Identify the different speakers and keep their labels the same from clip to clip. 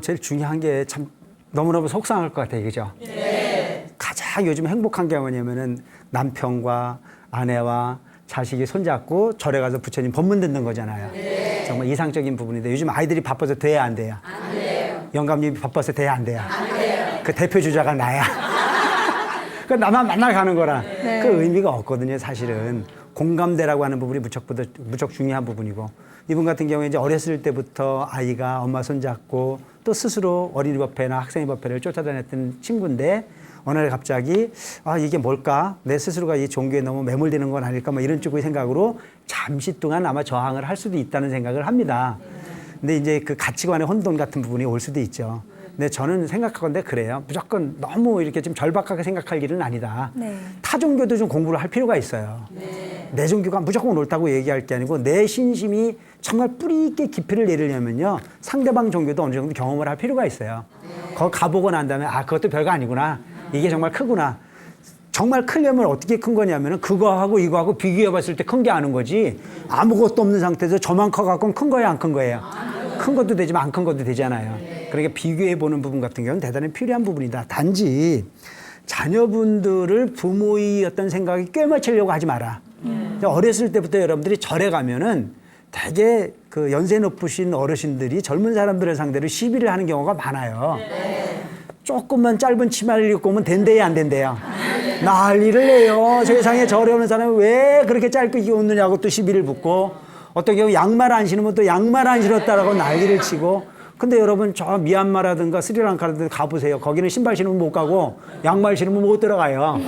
Speaker 1: 제일 중요한 게 참 너무너무 속상할 것 같아요. 그죠? 네. 가장 요즘 행복한 게 뭐냐면은 남편과 아내와 자식이 손잡고 절에 가서 부처님 법문 듣는 거잖아요. 네. 정말 이상적인 부분인데 요즘 아이들이 바빠서 돼야 안 돼요? 안 돼요. 영감님이 바빠서 돼야 안 돼요? 안 돼요. 그 대표 주자가 나야. 그 나만 만나 가는 거라. 네. 그 의미가 없거든요, 사실은. 공감대라고 하는 부분이 무척 중요한 부분이고, 이분 같은 경우에 이제 어렸을 때부터 아이가 엄마 손잡고 또 스스로 어린이법회나 학생회법회를 쫓아다녔던 친구인데, 어느 날 갑자기 이게 뭘까? 내 스스로가 이 종교에 너무 매몰되는 건 아닐까? 뭐 이런 쪽의 생각으로 잠시 동안 아마 저항을 할 수도 있다는 생각을 합니다. 근데 이제 그 가치관의 혼돈 같은 부분이 올 수도 있죠. 근데 저는 생각하건대 그래요. 무조건 너무 이렇게 좀 절박하게 생각할 일은 아니다. 네. 타 종교도 좀 공부를 할 필요가 있어요. 네. 내 종교가 무조건 옳다고 얘기할 게 아니고 내 신심이 정말 뿌리 있게 깊이를 내리려면요, 상대방 종교도 어느 정도 경험을 할 필요가 있어요. 네. 거기 가보고 난 다음에 그것도 별거 아니구나. 이게 정말 크구나. 정말 크려면 어떻게 큰 거냐면은 그거하고 이거하고 비교해 봤을 때 큰 게 아는 거지, 아무것도 없는 상태에서 저만 커갖고는 큰 거예요, 안 큰 거예요? 큰 것도 되지만 안 큰 것도 되잖아요. 그러니까 비교해 보는 부분 같은 경우는 대단히 필요한 부분이다. 단지 자녀분들을 부모의 어떤 생각에 꿰맞추려고 하지 마라. 어렸을 때부터 여러분들이 절에 가면은 되게 그 연세 높으신 어르신들이 젊은 사람들을 상대로 시비를 하는 경우가 많아요. 조금만 짧은 치마를 입고 오면 된대요, 안 된대요? 난리를 내요. 세상에 절에 오는 사람이 왜 그렇게 짧게 입었느냐고 또 시비를 붙고, 어떤 경우 양말 안 신으면 또 양말 안 신었다라고 난리를 치고. 근데 여러분 저 미얀마라든가 스리랑카라든가 가보세요. 거기는 신발 신으면 못 가고 양말 신으면 못 들어가요.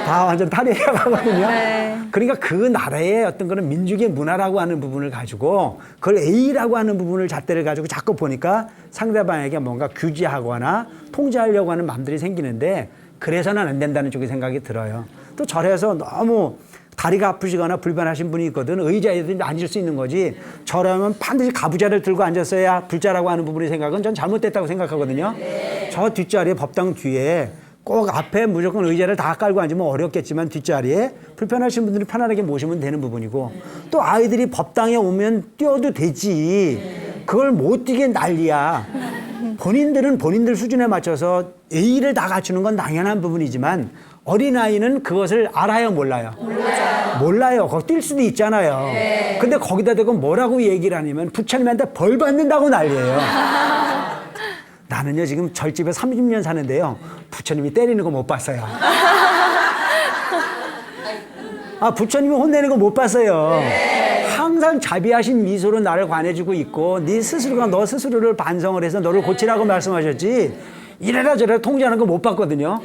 Speaker 1: 다 완전 탈의해야 가거든요. 네. 그러니까 그 나라의 어떤 그런 민족의 문화라고 하는 부분을 가지고 그걸 A라고 하는 부분을 잣대를 가지고 자꾸 보니까 상대방에게 뭔가 규제하거나 통제하려고 하는 마음들이 생기는데, 그래서는 안 된다는 쪽의 생각이 들어요. 또 절에서 너무 다리가 아프시거나 불편하신 분이 있거든. 의자에도 앉을 수 있는 거지. 저라면 반드시 가부좌를 들고 앉았어야 불자라고 하는 부분의 생각은 전 잘못됐다고 생각하거든요. 저 뒷자리에, 법당 뒤에 꼭 앞에 무조건 의자를 다 깔고 앉으면 어렵겠지만 뒷자리에 불편하신 분들이 편안하게 모시면 되는 부분이고, 또 아이들이 법당에 오면 뛰어도 되지. 그걸 못 뛰게 난리야. 본인들은 본인들 수준에 맞춰서 A를 다 갖추는 건 당연한 부분이지만 어린아이는 그것을 알아요, 몰라요? 몰라요. 거기 뛸 수도 있잖아요. 네. 근데 거기다 대고 뭐라고 얘기를 하냐면 부처님한테 벌 받는다고 난리예요. 나는요, 지금 절집에 30년 사는데요, 부처님이 때리는 거 못 봤어요. 부처님이 혼내는 거 못 봤어요. 네. 항상 자비하신 미소로 나를 관해주고 있고, 네 스스로가 너 스스로를 반성을 해서 너를 고치라고 말씀하셨지, 이래라 저래라 통제하는 거 못 봤거든요.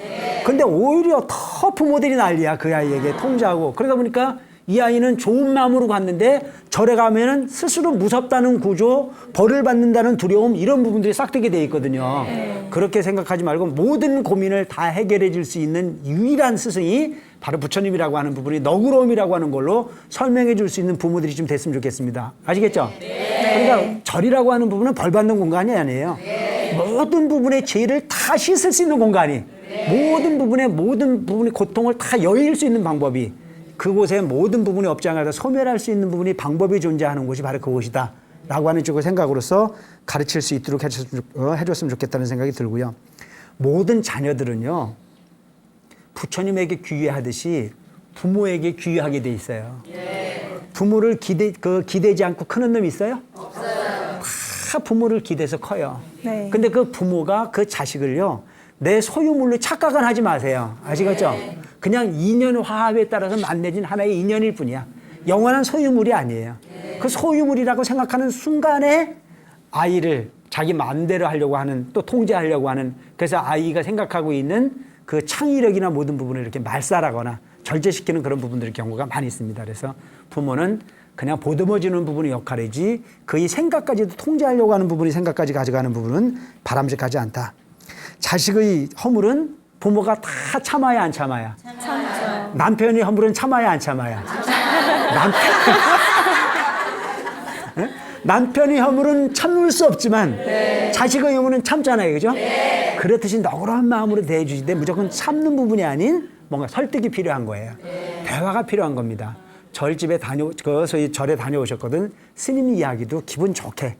Speaker 1: 근데 오히려 더 부모들이 난리야, 그 아이에게 통제하고. 그러다 보니까 이 아이는 좋은 마음으로 갔는데 절에 가면은 스스로 무섭다는 구조, 벌을 받는다는 두려움, 이런 부분들이 싹트게 돼 있거든요. 그렇게 생각하지 말고 모든 고민을 다 해결해 줄 수 있는 유일한 스승이 바로 부처님이라고 하는 부분이, 너그러움이라고 하는 걸로 설명해 줄 수 있는 부모들이 좀 됐으면 좋겠습니다. 아시겠죠? 그러니까 절이라고 하는 부분은 벌 받는 공간이 아니에요. 모든 부분의 죄를 다 씻을 수 있는 공간이, 모든 부분의 고통을 다 여일 수 있는 방법이, 그곳에 모든 부분이 업장하다 소멸할 수 있는 부분이, 방법이 존재하는 곳이 바로 그곳이다 라고 하는 쪽의 생각으로서 가르칠 수 있도록 해줬으면 좋겠다는 생각이 들고요. 모든 자녀들은요, 부처님에게 귀의하듯이 부모에게 귀의하게 돼 있어요. 부모를 기대지 않고 크는 놈 있어요? 없어요. 다 부모를 기대서 커요. 네. 근데 그 부모가 그 자식을요, 내 소유물로 착각은 하지 마세요. 아시겠죠? 네. 그냥 인연 화합에 따라서 만나진 하나의 인연일 뿐이야. 영원한 소유물이 아니에요. 네. 그 소유물이라고 생각하는 순간에 아이를 자기 마음대로 하려고 하는, 또 통제하려고 하는, 그래서 아이가 생각하고 있는 그 창의력이나 모든 부분을 이렇게 말살하거나 절제시키는 그런 부분들의 경우가 많이 있습니다. 그래서 부모는 그냥 보듬어주는 부분의 역할이지 그의 생각까지도 통제하려고 하는 부분이, 생각까지 가져가는 부분은 바람직하지 않다. 자식의 허물은 부모가 다 참아야 안 참아야? 참죠. 남편의 허물은 참아야 안 참아야? 남편의 허물은 참을 수 없지만 자식의 허물은 참잖아요. 그죠? 그렇듯이 너그러운 마음으로 대해주시되 무조건 참는 부분이 아닌 뭔가 설득이 필요한 거예요. 대화가 필요한 겁니다. 절집에 소위 절에 다녀오셨거든. 스님 이야기도 기분 좋게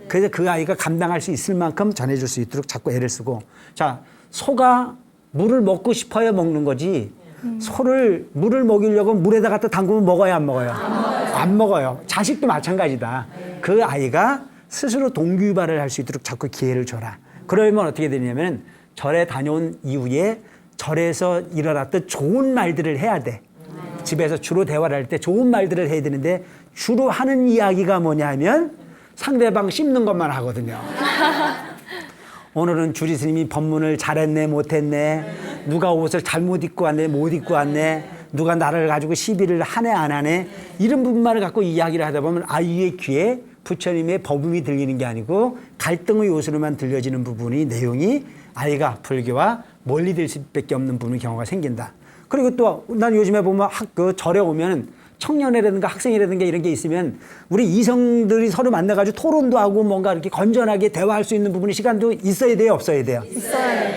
Speaker 1: 그래서 그 아이가 감당할 수 있을 만큼 전해줄 수 있도록 자꾸 애를 쓰고. 자, 소가 물을 먹고 싶어야 먹는 거지. 소를 물을 먹이려고 물에다 갖다 담그면 먹어야 안 먹어요? 안 먹어요. 자식도 마찬가지다. 그 아이가 스스로 동기유발을 할 수 있도록 자꾸 기회를 줘라. 그러면 어떻게 되냐면 절에 다녀온 이후에 절에서 일어났던 좋은 말들을 해야 돼. 집에서 주로 대화를 할 때 좋은 말들을 해야 되는데 주로 하는 이야기가 뭐냐 하면 상대방 씹는 것만 하거든요. 오늘은 주리 스님이 법문을 잘했네 못했네, 누가 옷을 잘못 입고 왔네 못 입고 왔네, 누가 나를 가지고 시비를 하네 안 하네, 이런 부분만을 갖고 이야기를 하다 보면 아이의 귀에 부처님의 법음이 들리는 게 아니고 갈등의 요소로만 들려지는 부분이, 내용이 아이가 불교와 멀리 될 수밖에 없는 부분의 경우가 생긴다. 그리고 또 난 요즘에 보면 그 절에 오면 청년이라든가 학생이라든가 이런 게 있으면 우리 이성들이 서로 만나가지고 토론도 하고 뭔가 이렇게 건전하게 대화할 수 있는 부분의 시간도 있어야 돼요, 없어야 돼요?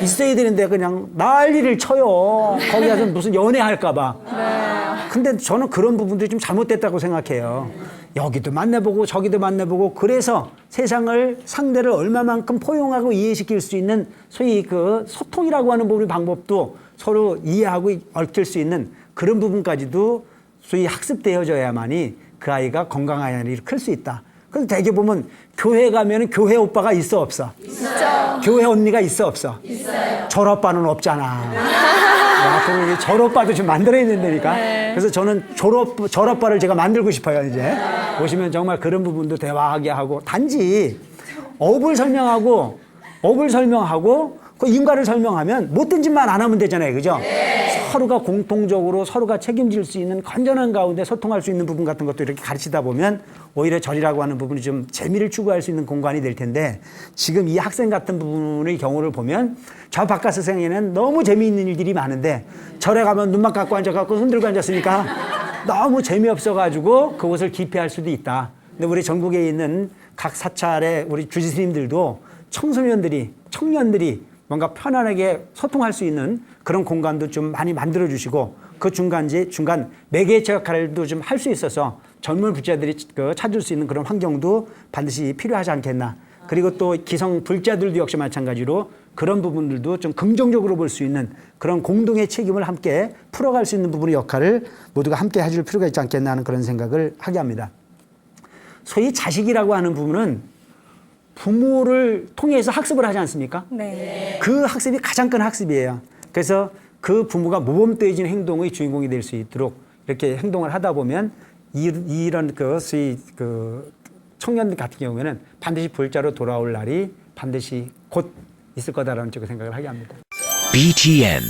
Speaker 1: 있어야 되는데 그냥 난리를 쳐요. 거기 가서 무슨 연애할까봐. 근데 저는 그런 부분들이 좀 잘못됐다고 생각해요. 여기도 만나보고 저기도 만나보고, 그래서 세상을, 상대를 얼마만큼 포용하고 이해시킬 수 있는 소위 그 소통이라고 하는 부분의 방법도 서로 이해하고 얽힐 수 있는 그런 부분까지도 소위 학습되어져야만이 그 아이가 건강한 아이를 클 수 있다. 그래서 대개 보면 교회 가면은 교회 오빠가 있어 없어? 있죠. 교회 언니가 있어 없어? 있어요. 절 오빠는 없잖아. 앞으로 절 오빠도 좀 만들어야 된다니까. 그래서 저는 절 오빠를 제가 만들고 싶어요. 이제 보시면 정말 그런 부분도 대화하게 하고, 단지 업을 설명하고 그 인과를 설명하면 못된 짓만 안 하면 되잖아요. 그죠? 서로가 공통적으로 서로가 책임질 수 있는 건전한 가운데 소통할 수 있는 부분 같은 것도 이렇게 가르치다 보면 오히려 절이라고 하는 부분이 좀 재미를 추구할 수 있는 공간이 될 텐데, 지금 이 학생 같은 부분의 경우를 보면 저 바깥 세상에는 너무 재미있는 일들이 많은데 절에 가면 눈만 감고 앉아갖고 흔들고 앉았으니까 너무 재미없어가지고 그것을 기피할 수도 있다. 근데 우리 전국에 있는 각 사찰의 우리 주지스님들도 청년들이 뭔가 편안하게 소통할 수 있는 그런 공간도 좀 많이 만들어 주시고, 그 중간 매개체 역할도 좀 할 수 있어서 젊은 부자들이 찾을 수 있는 그런 환경도 반드시 필요하지 않겠나. 그리고 또 기성 불자들도 역시 마찬가지로 그런 부분들도 좀 긍정적으로 볼 수 있는 그런 공동의 책임을 함께 풀어갈 수 있는 부분의 역할을 모두가 함께 해줄 필요가 있지 않겠나 하는 그런 생각을 하게 합니다. 소위 자식이라고 하는 부분은 부모를 통해서 학습을 하지 않습니까? 네. 그 학습이 가장 큰 학습이에요. 그래서 그 부모가 모범되어진 행동의 주인공이 될 수 있도록 이렇게 행동을 하다 보면 이런 소위 청년들 같은 경우에는 반드시 불자로 돌아올 날이 반드시 곧 있을 거다라는 쪽의 생각을 하게 합니다.
Speaker 2: BTN